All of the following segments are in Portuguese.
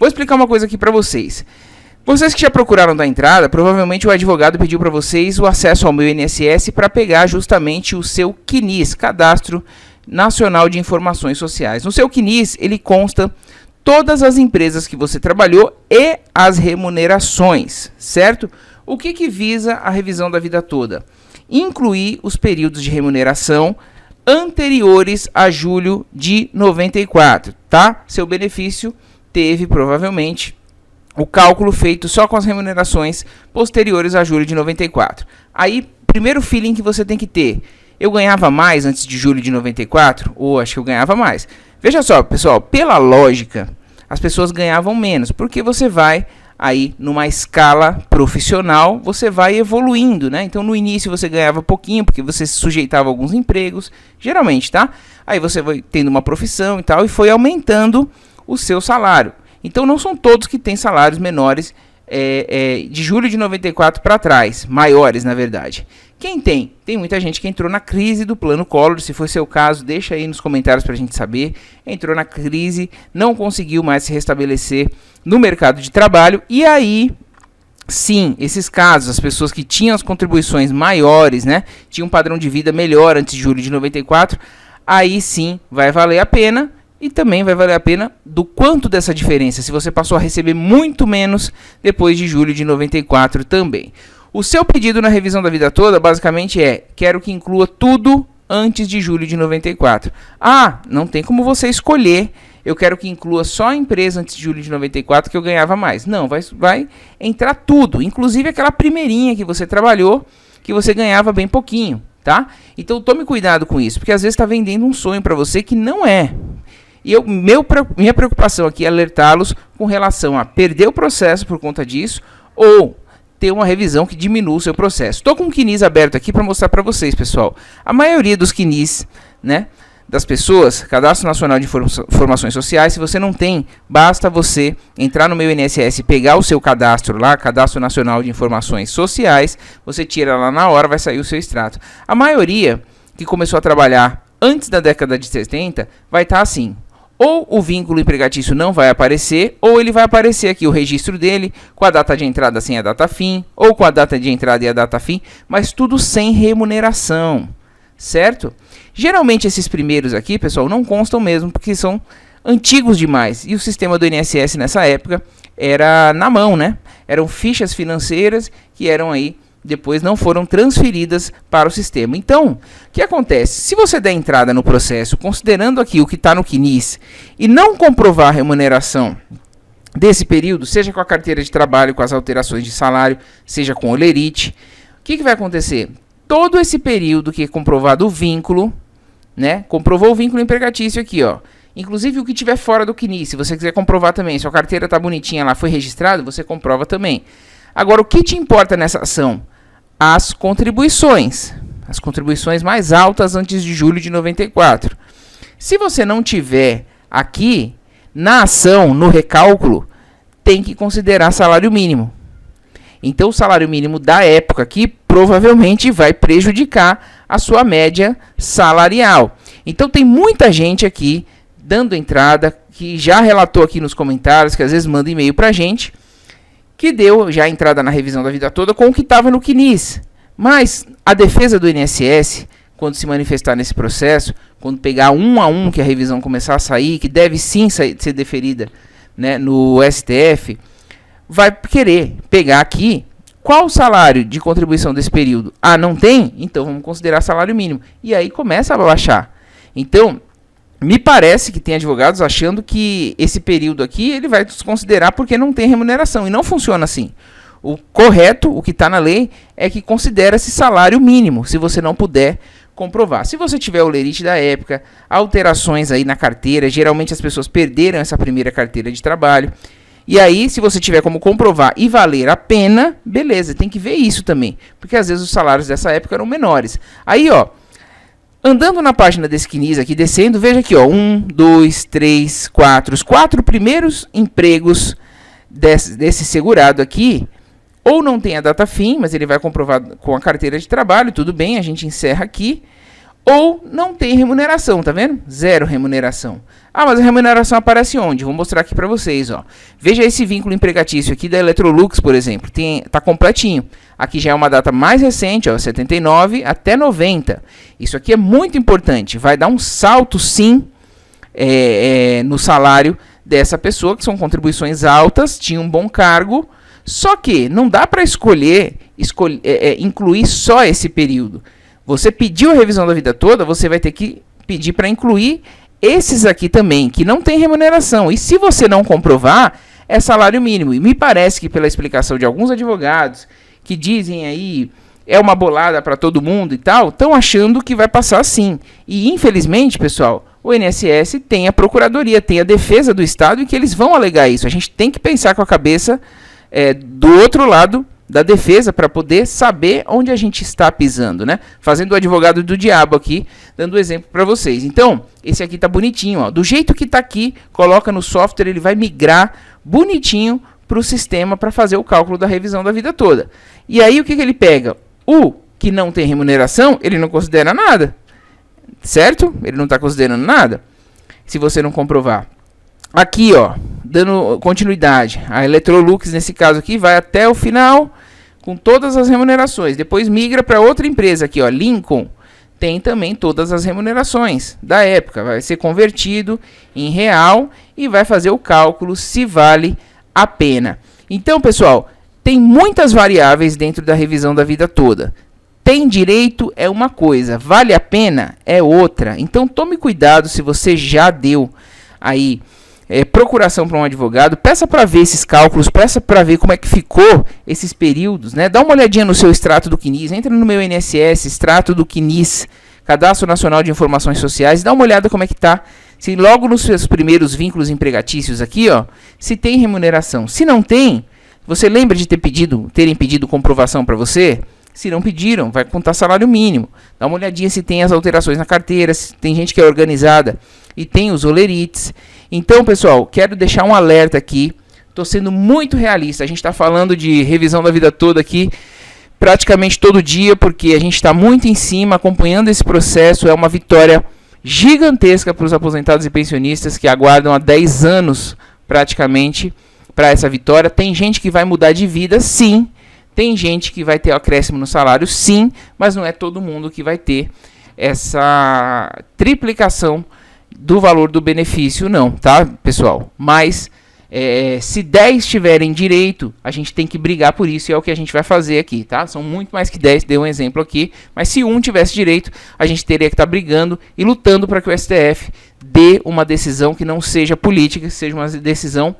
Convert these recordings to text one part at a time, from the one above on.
Vou explicar uma coisa aqui para vocês. Vocês que já procuraram da entrada, provavelmente o advogado pediu para vocês o acesso ao meu INSS para pegar justamente o seu CNIS, Cadastro Nacional de Informações Sociais. No seu CNIS, ele consta todas as empresas que você trabalhou e as remunerações, certo? O que visa a revisão da vida toda? Incluir os períodos de remuneração anteriores a julho de 94, tá? Seu benefício teve, provavelmente, o cálculo feito só com as remunerações posteriores a julho de 94. Aí, primeiro feeling que você tem que ter, eu ganhava mais antes de julho de 94? Ou acho que eu ganhava mais. Veja só, pessoal, pela lógica, as pessoas ganhavam menos, porque você vai aí numa escala profissional, você vai evoluindo, né? Então no início você ganhava pouquinho, porque você se sujeitava a alguns empregos, geralmente, tá? Aí você vai tendo uma profissão e tal, e foi aumentando o seu salário. Então não são todos que têm salários menores de julho de 94 para trás, maiores na verdade. Quem tem? Tem muita gente que entrou na crise do plano Collor. Se for seu caso, deixa aí nos comentários para a gente saber. Entrou na crise, não conseguiu mais se restabelecer no mercado de trabalho. E aí, sim, esses casos, as pessoas que tinham as contribuições maiores, né, tinham um padrão de vida melhor antes de julho de 94, aí sim vai valer a pena. E também vai valer a pena do quanto dessa diferença, se você passou a receber muito menos depois de julho de 94 também. O seu pedido na revisão da vida toda, basicamente quero que inclua tudo antes de julho de 94. Ah, não tem como você escolher, eu quero que inclua só a empresa antes de julho de 94 que eu ganhava mais. Não, vai entrar tudo, inclusive aquela primeirinha que você trabalhou, que você ganhava bem pouquinho, tá? Então tome cuidado com isso, porque às vezes está vendendo um sonho para você que não é. E minha preocupação aqui é alertá-los com relação a perder o processo por conta disso ou ter uma revisão que diminua o seu processo. Estou com um CNIS aberto aqui para mostrar para vocês, pessoal. A maioria dos CNIS, né, das pessoas, Cadastro Nacional de Informações Sociais, se você não tem, basta você entrar no meu INSS, pegar o seu cadastro lá, Cadastro Nacional de Informações Sociais, você tira lá na hora, vai sair o seu extrato. A maioria que começou a trabalhar antes da década de 70 vai estar assim. Ou o vínculo empregatício não vai aparecer, ou ele vai aparecer aqui o registro dele, com a data de entrada sem a data fim, ou com a data de entrada e a data fim, mas tudo sem remuneração, certo? Geralmente esses primeiros aqui, pessoal, não constam mesmo, porque são antigos demais, e o sistema do INSS nessa época era na mão, né? Eram fichas financeiras que eram aí, depois não foram transferidas para o sistema. Então, o que acontece? Se você der entrada no processo, considerando aqui o que está no CNIS, e não comprovar a remuneração desse período, seja com a carteira de trabalho, com as alterações de salário, seja com o lerite, o que vai acontecer? Todo esse período que é comprovado o vínculo, né? Comprovou o vínculo empregatício aqui, ó. Inclusive o que tiver fora do CNIS, se você quiser comprovar também, se a carteira está bonitinha lá, foi registrado, você comprova também. Agora, o que te importa nessa ação? As contribuições mais altas antes de julho de 94. Se você não tiver aqui, na ação, no recálculo, tem que considerar salário mínimo. Então, o salário mínimo da época aqui provavelmente vai prejudicar a sua média salarial. Então, tem muita gente aqui dando entrada, que já relatou aqui nos comentários, que às vezes manda e-mail pra gente, que deu já a entrada na revisão da vida toda com o que estava no CNIS. Mas a defesa do INSS, quando se manifestar nesse processo, quando pegar um a um que a revisão começar a sair, que deve sim ser deferida, né, no STF, vai querer pegar aqui qual o salário de contribuição desse período. Ah, não tem? Então vamos considerar salário mínimo. E aí começa a baixar. Então, me parece que tem advogados achando que esse período aqui ele vai desconsiderar porque não tem remuneração. E não funciona assim. O correto, o que está na lei, é que considera esse salário mínimo, se você não puder comprovar. Se você tiver o lerite da época, alterações aí na carteira, geralmente as pessoas perderam essa primeira carteira de trabalho. E aí, se você tiver como comprovar e valer a pena, beleza, tem que ver isso também. Porque às vezes os salários dessa época eram menores. Aí, ó, andando na página desse CNIS aqui, descendo, veja aqui, ó, 1, 2, 3, 4, os 4 primeiros empregos desse segurado aqui, ou não tem a data fim, mas ele vai comprovar com a carteira de trabalho, tudo bem, a gente encerra aqui, ou não tem remuneração, tá vendo? Zero remuneração. Ah, mas a remuneração aparece onde? Vou mostrar aqui para vocês, ó. Veja esse vínculo empregatício aqui da Electrolux, por exemplo. Tá completinho. Aqui já é uma data mais recente, ó, 79 até 90. Isso aqui é muito importante. Vai dar um salto, sim, no salário dessa pessoa, que são contribuições altas, tinha um bom cargo. Só que não dá para incluir só esse período. Você pediu a revisão da vida toda, você vai ter que pedir para incluir esses aqui também, que não tem remuneração. E se você não comprovar, é salário mínimo. E me parece que pela explicação de alguns advogados, que dizem aí, é uma bolada para todo mundo e tal, estão achando que vai passar assim. E infelizmente, pessoal, o INSS tem a procuradoria, tem a defesa do Estado e que eles vão alegar isso. A gente tem que pensar com a cabeça do outro lado da defesa para poder saber onde a gente está pisando, né? Fazendo o advogado do diabo aqui, dando exemplo para vocês. Então, esse aqui tá bonitinho, ó. Do jeito que tá aqui, coloca no software, ele vai migrar bonitinho para o sistema para fazer o cálculo da revisão da vida toda. E aí o que ele pega? O que não tem remuneração, ele não considera nada, certo? Ele não está considerando nada, se você não comprovar. Aqui, ó, dando continuidade, a Electrolux, nesse caso aqui, vai até o final com todas as remunerações. Depois migra para outra empresa aqui, ó, Lincoln. Tem também todas as remunerações da época. Vai ser convertido em real e vai fazer o cálculo se vale a pena. Então, pessoal, tem muitas variáveis dentro da revisão da vida toda. Tem direito é uma coisa, vale a pena é outra. Então, tome cuidado se você já deu aí procuração para um advogado, peça para ver esses cálculos, peça para ver como é que ficou esses períodos, né? Dá uma olhadinha no seu extrato do CNIS, entra no meu INSS, extrato do CNIS, Cadastro Nacional de Informações Sociais, dá uma olhada como é que tá, se logo nos seus primeiros vínculos empregatícios aqui, ó, se tem remuneração. Se não tem, você lembra de terem pedido comprovação para você? Se não pediram, vai contar salário mínimo. Dá uma olhadinha se tem as alterações na carteira, se tem gente que é organizada e tem os olerites. Então, pessoal, quero deixar um alerta aqui. Estou sendo muito realista. A gente está falando de revisão da vida toda aqui praticamente todo dia, porque a gente está muito em cima, acompanhando esse processo. É uma vitória gigantesca para os aposentados e pensionistas que aguardam há 10 anos praticamente para essa vitória. Tem gente que vai mudar de vida, sim. Tem gente que vai ter acréscimo no salário, sim, mas não é todo mundo que vai ter essa triplicação do valor do benefício, não, tá, pessoal? Mas se 10 tiverem direito, a gente tem que brigar por isso, e é o que a gente vai fazer aqui, tá? São muito mais que 10, dei um exemplo aqui, mas se um tivesse direito, a gente teria que estar brigando e lutando para que o STF dê uma decisão que não seja política, que seja uma decisão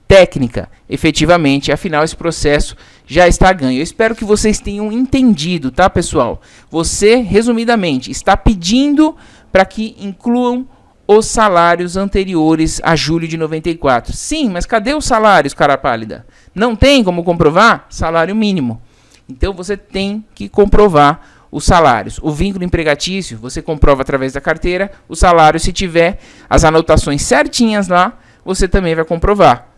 técnica, efetivamente. Afinal, esse processo já está ganho. Eu espero que vocês tenham entendido, tá, pessoal? Você, resumidamente, está pedindo para que incluam os salários anteriores a julho de 94. Sim, mas cadê os salários, cara pálida? Não tem como comprovar? Salário mínimo. Então, você tem que comprovar os salários. O vínculo empregatício, você comprova através da carteira. O salário, se tiver as anotações certinhas lá, você também vai comprovar.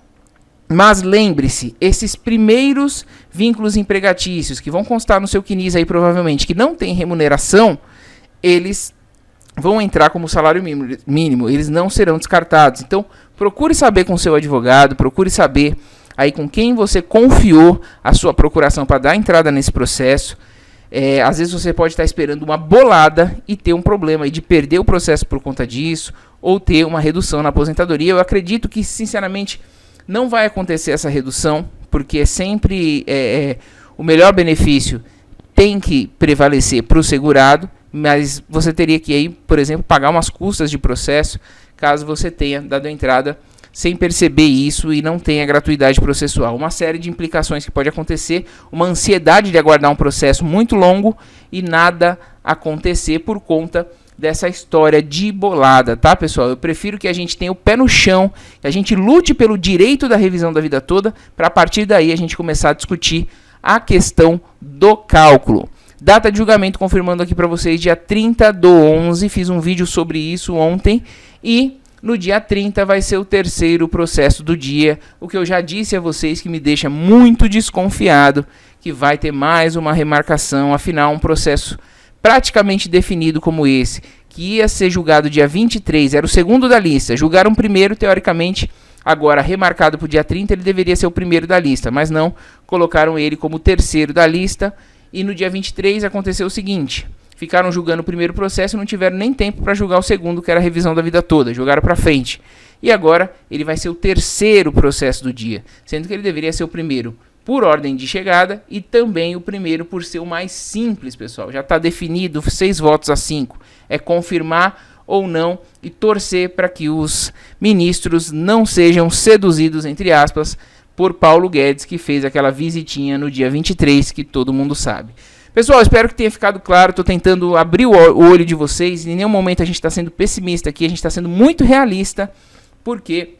Mas lembre-se, esses primeiros vínculos empregatícios que vão constar no seu CNIS aí provavelmente, que não tem remuneração, eles vão entrar como salário mínimo, eles não serão descartados. Então, procure saber com o seu advogado, procure saber aí com quem você confiou a sua procuração para dar entrada nesse processo. Às vezes você pode estar esperando uma bolada e ter um problema aí de perder o processo por conta disso, ou ter uma redução na aposentadoria. Eu acredito que, sinceramente, não vai acontecer essa redução, porque sempre o melhor benefício tem que prevalecer para o segurado, mas você teria que, aí, por exemplo, pagar umas custas de processo, caso você tenha dado entrada sem perceber isso e não tenha gratuidade processual. Uma série de implicações que pode acontecer, uma ansiedade de aguardar um processo muito longo e nada acontecer por conta dessa história de bolada, tá, pessoal? Eu prefiro que a gente tenha o pé no chão, que a gente lute pelo direito da revisão da vida toda, para a partir daí a gente começar a discutir a questão do cálculo. Data de julgamento confirmando aqui para vocês, dia 30/11, fiz um vídeo sobre isso ontem, e no dia 30 vai ser o terceiro processo do dia, o que eu já disse a vocês que me deixa muito desconfiado, que vai ter mais uma remarcação, afinal um processo praticamente definido como esse, que ia ser julgado dia 23, era o segundo da lista, julgaram o primeiro, teoricamente, agora remarcado para o dia 30, ele deveria ser o primeiro da lista, mas não, colocaram ele como o terceiro da lista, e no dia 23 aconteceu o seguinte, ficaram julgando o primeiro processo e não tiveram nem tempo para julgar o segundo, que era a revisão da vida toda, jogaram para frente. E agora ele vai ser o terceiro processo do dia, sendo que ele deveria ser o primeiro por ordem de chegada e também o primeiro por ser o mais simples, pessoal. Já está definido, 6 votos a 5. É confirmar ou não e torcer para que os ministros não sejam seduzidos, entre aspas, por Paulo Guedes, que fez aquela visitinha no dia 23, que todo mundo sabe. Pessoal, espero que tenha ficado claro. Estou tentando abrir o olho de vocês. Em nenhum momento a gente está sendo pessimista aqui, a gente está sendo muito realista, porque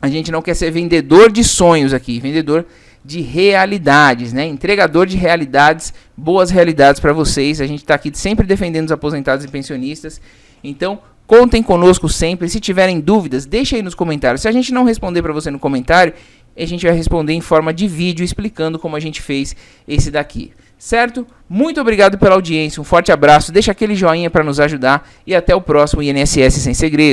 a gente não quer ser vendedor de sonhos aqui, vendedor de realidades, né? Entregador de realidades, boas realidades para vocês. A gente está aqui sempre defendendo os aposentados e pensionistas. Então, contem conosco sempre. Se tiverem dúvidas, deixem aí nos comentários. Se a gente não responder para você no comentário, a gente vai responder em forma de vídeo explicando como a gente fez esse daqui. Certo? Muito obrigado pela audiência. Um forte abraço. Deixa aquele joinha para nos ajudar e até o próximo INSS Sem Segredo.